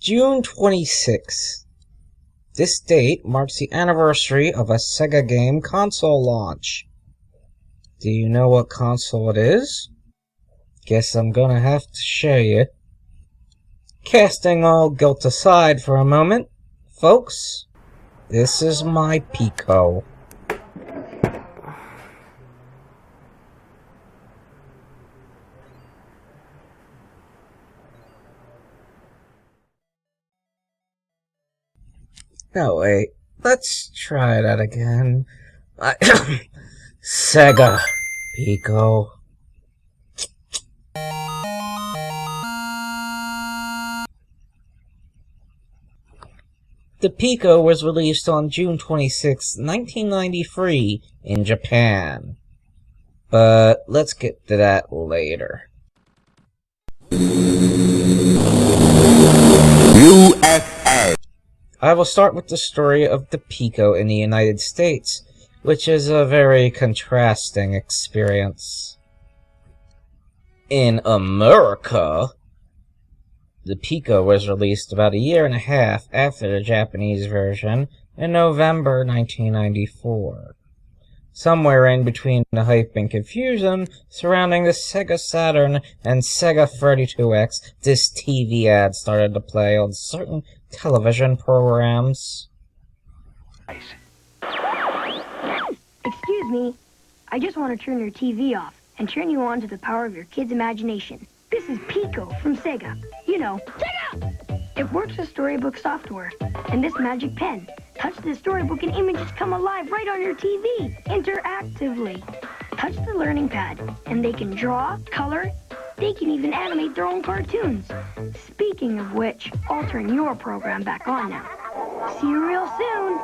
June 26th. This date marks the anniversary of a Sega game console launch. Do you know what console it is? Guess I'm gonna have to show you. Casting all guilt aside for a moment, folks, this is my Pico. No, wait. Let's try that again. Sega Pico. The Pico was released on June 26, 1993 in Japan. But let's get to that later. USA. I will start with the story of the Pico in the United States, which is a very contrasting experience. In America, the Pico was released about a year and a half after the Japanese version in November 1994. Somewhere in between the hype and confusion surrounding the Sega Saturn and Sega 32X, this TV ad started to play on certain television programs. Excuse me, I just want to turn your TV off and turn you on to the power of your kid's imagination. This is Pico from Sega. You know, Sega! It works with storybook software and this magic pen. Touch the storybook and images come alive right on your TV, interactively. Touch the learning pad and they can draw, color, they can even animate their own cartoons. Speaking of which, I'll turn your program back on now. See you real soon.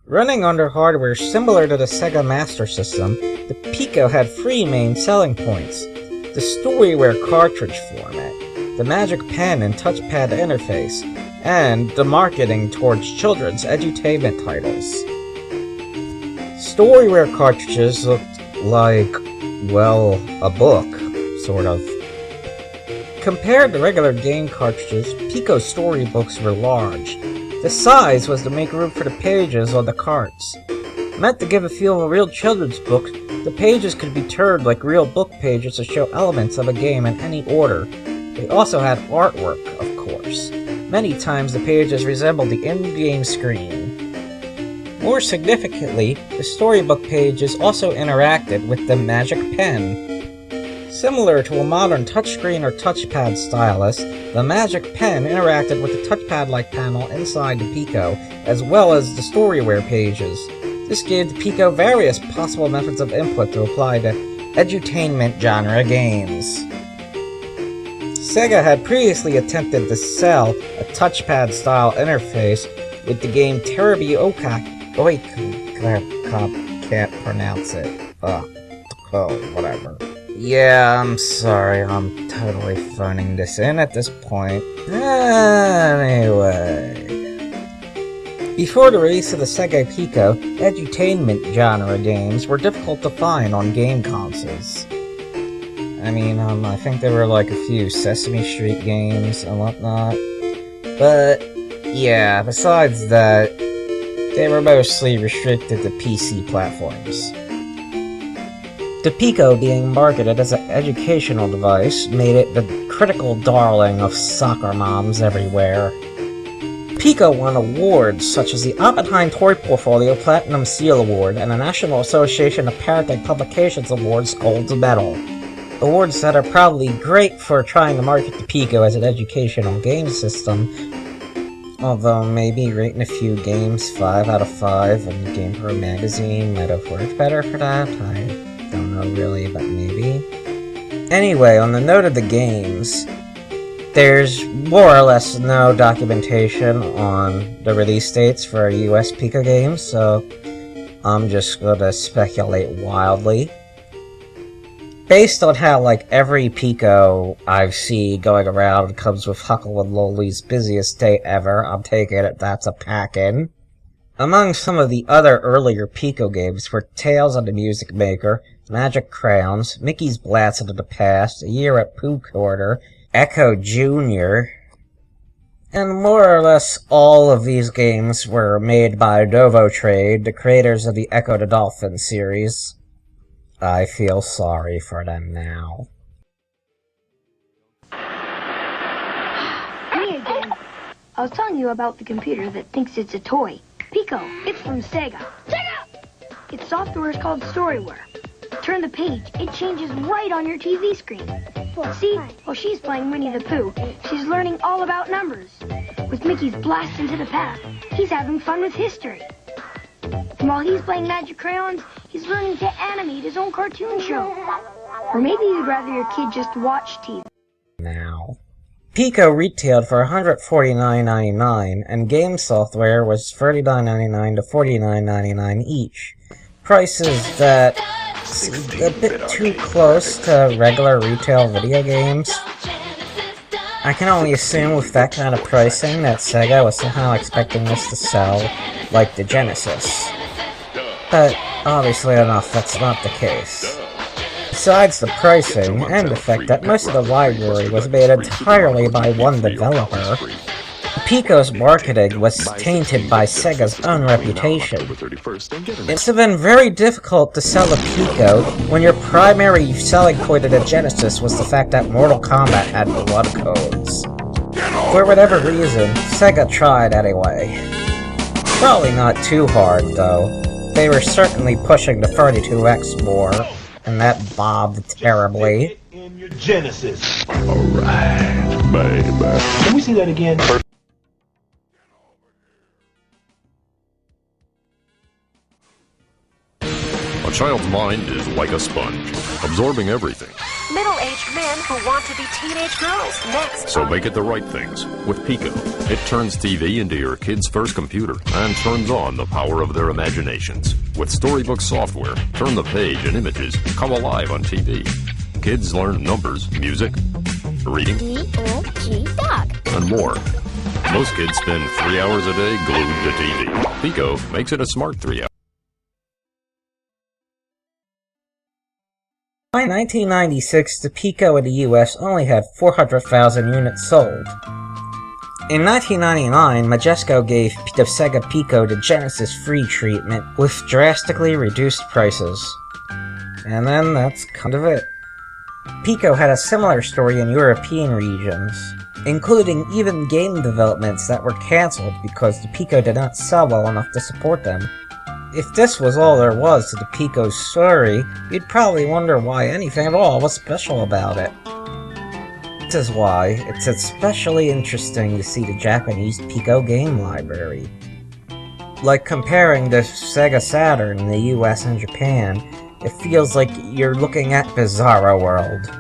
Running under hardware similar to the Sega Master System, the Pico had three main selling points: the Storyware cartridge format, the Magic Pen and touchpad interface, and the marketing towards children's edutainment titles. Storyware cartridges looked like, well, a book, sort of. Compared to regular game cartridges, Pico storybooks were large. The size was to make room for the pages on the carts. Meant to give a feel of a real children's book, the pages could be turned like real book pages to show elements of a game in any order. They also had artwork, of course. Many times the pages resembled the in-game screen. More significantly, the storybook pages also interacted with the Magic Pen. Similar to a modern touchscreen or touchpad stylus, the Magic Pen interacted with the touchpad-like panel inside the Pico, as well as the Storyware pages. This gave the Pico various possible methods of input to apply to edutainment genre games. Sega had previously attempted to sell a touchpad-style interface with the game Terabioka. Oh wait, can't pronounce it. Whatever. Yeah, I'm sorry, I'm totally phoning this in at this point. Anyway. Before the release of the Sega Pico, edutainment genre games were difficult to find on game consoles. I mean, I think there were like a few Sesame Street games and whatnot. But, yeah, besides that, they were mostly restricted to PC platforms. The Pico, being marketed as an educational device, made it the critical darling of soccer moms everywhere. Pico won awards such as the Oppenheim Toy Portfolio Platinum Seal Award and the National Association of Parenting Publications Awards Gold Medal. Awards that are probably great for trying to market the Pico as an educational game system, although maybe rating a few games 5 out of 5 in the Game Pro magazine might have worked better for that. I don't know really, but maybe. Anyway, on the note of the games, there's more or less no documentation on the release dates for US Pico games, so I'm just gonna speculate wildly. Based on how, like, every Pico I see going around comes with Huckle and Lolly's busiest day ever, I'm taking it that's a pack-in. Among some of the other earlier Pico games were Tales of the Music Maker, Magic Crayons, Mickey's Blast into the Past, A Year at Pooh Corner, Echo Jr., and more or less all of these games were made by Novotrade, the creators of the Echo the Dolphin series. I feel sorry for them now. Me again. I was telling you about the computer that thinks it's a toy. Pico. It's from Sega. Sega! Its software is called Storyware. Turn the page, it changes right on your TV screen. See, while she's playing Winnie the Pooh, she's learning all about numbers. With Mickey's blast into the past, he's having fun with history. And while he's playing Magic Crayons, he's learning to animate his own cartoon show. Or maybe you'd rather your kid just watch TV. Now. Pico retailed for $149.99, and game software was $39.99 to $49.99 each. Prices that seemed a bit too close to regular retail video games. I can only assume with that kind of pricing that Sega was somehow expecting this to sell like the Genesis. But obviously enough, that's not the case. Besides the pricing, and the fact that most of the library was made entirely by one developer, Pico's marketing was tainted by Sega's own reputation. It's been very difficult to sell a Pico when your primary selling point of the Genesis was the fact that Mortal Kombat had blood codes. For whatever reason, Sega tried anyway. Probably not too hard, though. They were certainly pushing the 32X more, and that bobbed terribly. In your Genesis. Alright, baby. Can we see that again? A child's mind is like a sponge, absorbing everything. Middle-aged men who want to be teenage girls next. So make it the right things. With Pico, it turns TV into your kid's first computer and turns on the power of their imaginations. With Storybook software, turn the page and images come alive on TV. Kids learn numbers, music, reading, and more. Most kids spend 3 hours a day glued to TV. Pico makes it a smart 3 hours. By 1996, the Pico in the US only had 400,000 units sold. In 1999, Majesco gave the Sega Pico the Genesis free treatment with drastically reduced prices. And then that's kind of it. Pico had a similar story in European regions, including even game developments that were cancelled because the Pico did not sell well enough to support them. If this was all there was to the Pico's story, you'd probably wonder why anything at all was special about it. This is why it's especially interesting to see the Japanese Pico game library. Like comparing the Sega Saturn in the US and Japan, it feels like you're looking at Bizarro World.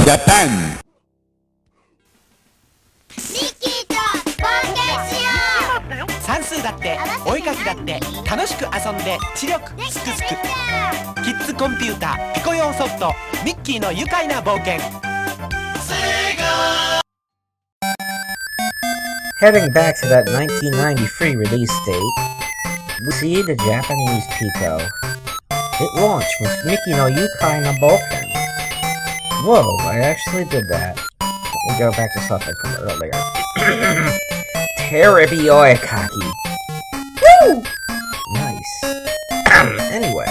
Japan. 算数だってお絵かきだって楽しく遊んで知力すくすくキッズコンピューターピコ用ソフトミッキーの愉快な冒険 Heading back to that 1993 release date, we see the Japanese Pico. It launched with Mickey no Yukai na Boken. Whoa, I actually did that. Let me go back to something from earlier. Terebi Oekaki. Woo! Nice. Anyway,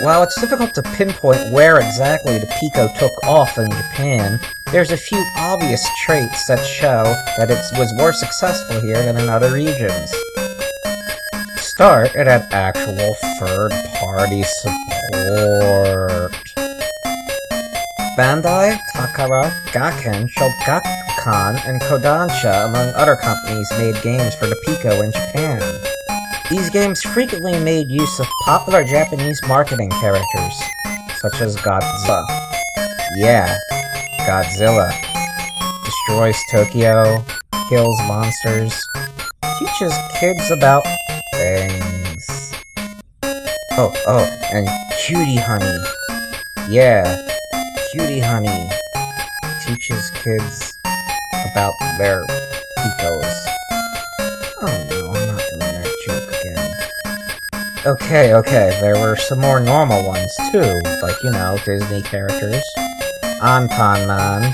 while it's difficult to pinpoint where exactly the Pico took off in Japan, there's a few obvious traits that show that it was more successful here than in other regions. To start, it had actual third-party support. Bandai, Takara, Gakken, Shogakukan, and Kodansha, among other companies, made games for the Pico in Japan. These games frequently made use of popular Japanese marketing characters, such as Godzilla. Yeah, Godzilla. Destroys Tokyo, kills monsters, teaches kids about things. Oh, and Cutie Honey. Yeah. Cutie Honey teaches kids about their Picos. Oh no, I'm not doing that joke Okay, there were some more normal ones too, like, you know, Disney characters. Anton Man,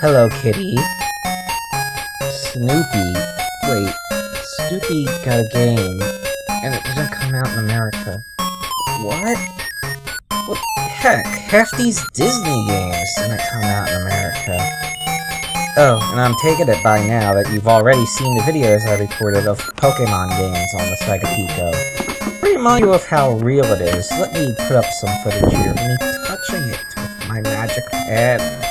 Hello Kitty, Snoopy. Wait, Snoopy got a game, and it didn't come out in America. What? What the heck? Half these Disney games didn't come out in America. Oh, and I'm taking it by now that you've already seen the videos I recorded of Pokemon games on the Sega Pico. To remind you of how real it is, let me put up some footage here of me touching it with my magic pen.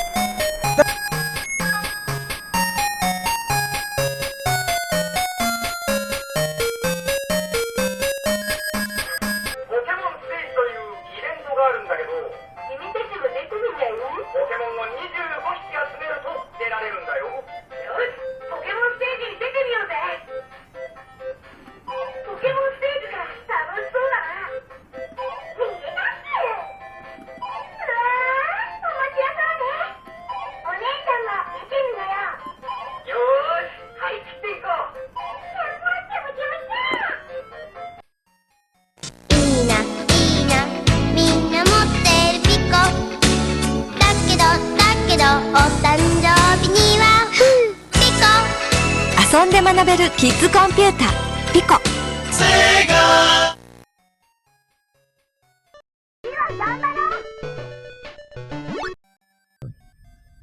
Kids Computer Pico.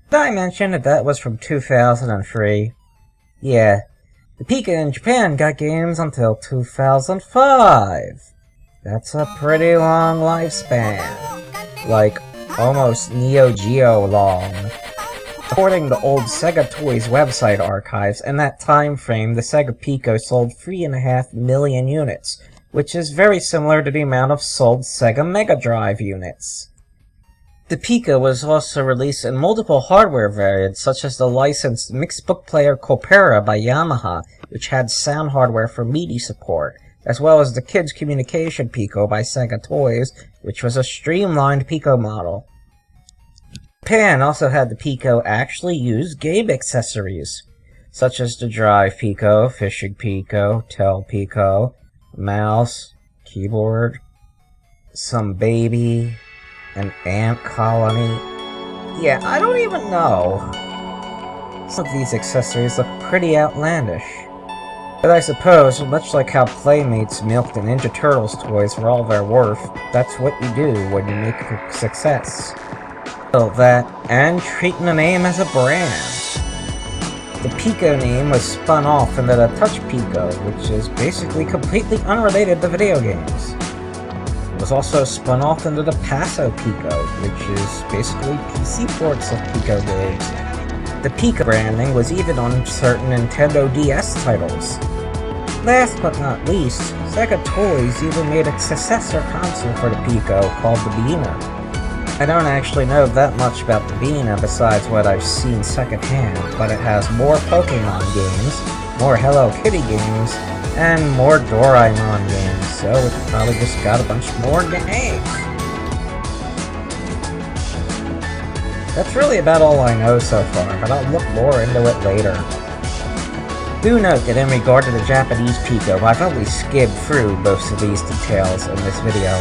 Did I mention that was from 2003? Yeah, the Pico in Japan got games until 2005. That's a pretty long lifespan. Like, almost Neo Geo long. According to old Sega Toys website archives, in that time frame, the Sega Pico sold 3.5 million units, which is very similar to the amount of sold Sega Mega Drive units. The Pico was also released in multiple hardware variants, such as the licensed mixed book player Copera by Yamaha, which had sound hardware for MIDI support, as well as the Kids Communication Pico by Sega Toys, which was a streamlined Pico model. Japan also had the Pico actually use game accessories, such as the Drive Pico, Fishing Pico, Tel Pico, mouse, keyboard, some baby, an ant colony. Yeah, I don't even know. Some of these accessories look pretty outlandish. But I suppose, much like how Playmates milked the Ninja Turtles toys for all their worth, that's what you do when you make a success. That, and treating the name as a brand. The Pico name was spun off into the Touch Pico, which is basically completely unrelated to video games. It was also spun off into the Paso Pico, which is basically PC ports of Pico games. The Pico branding was even on certain Nintendo DS titles. Last but not least, Sega Toys even made a successor console for the Pico called the Beamer. I don't actually know that much about the Beamer besides what I've seen secondhand, but it has more Pokemon games, more Hello Kitty games, and more Doraemon games, so it probably just got a bunch more games. That's really about all I know so far, but I'll look more into it later. Do note that in regard to the Japanese Pico, I've only skimmed through most of these details in this video.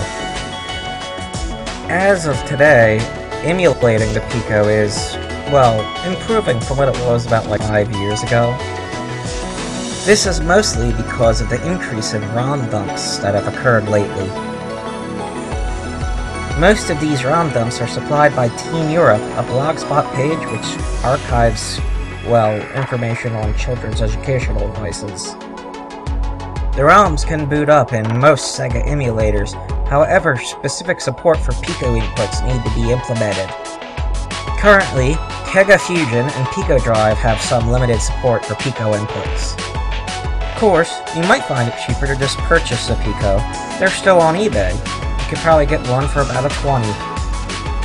As of today, emulating the Pico is, well, improving from what it was about like 5 years ago. This is mostly because of the increase in ROM dumps that have occurred lately. Most of these ROM dumps are supplied by Team Europe, a blogspot page which archives, well, information on children's educational devices. The ROMs can boot up in most Sega emulators, however, specific support for Pico inputs need to be implemented. Currently, Kega Fusion and Pico Drive have some limited support for Pico inputs. Of course, you might find it cheaper to just purchase a Pico. They're still on eBay. You could probably get one for about a 20.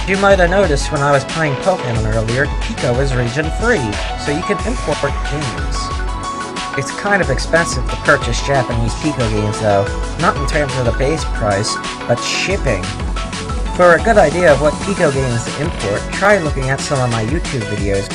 You might have noticed when I was playing Pokemon earlier, the Pico is region free, so you can import games. It's kind of expensive to purchase Japanese Pico games though, not in terms of the base price, but shipping. For a good idea of what Pico games to import, try looking at some of my YouTube videos.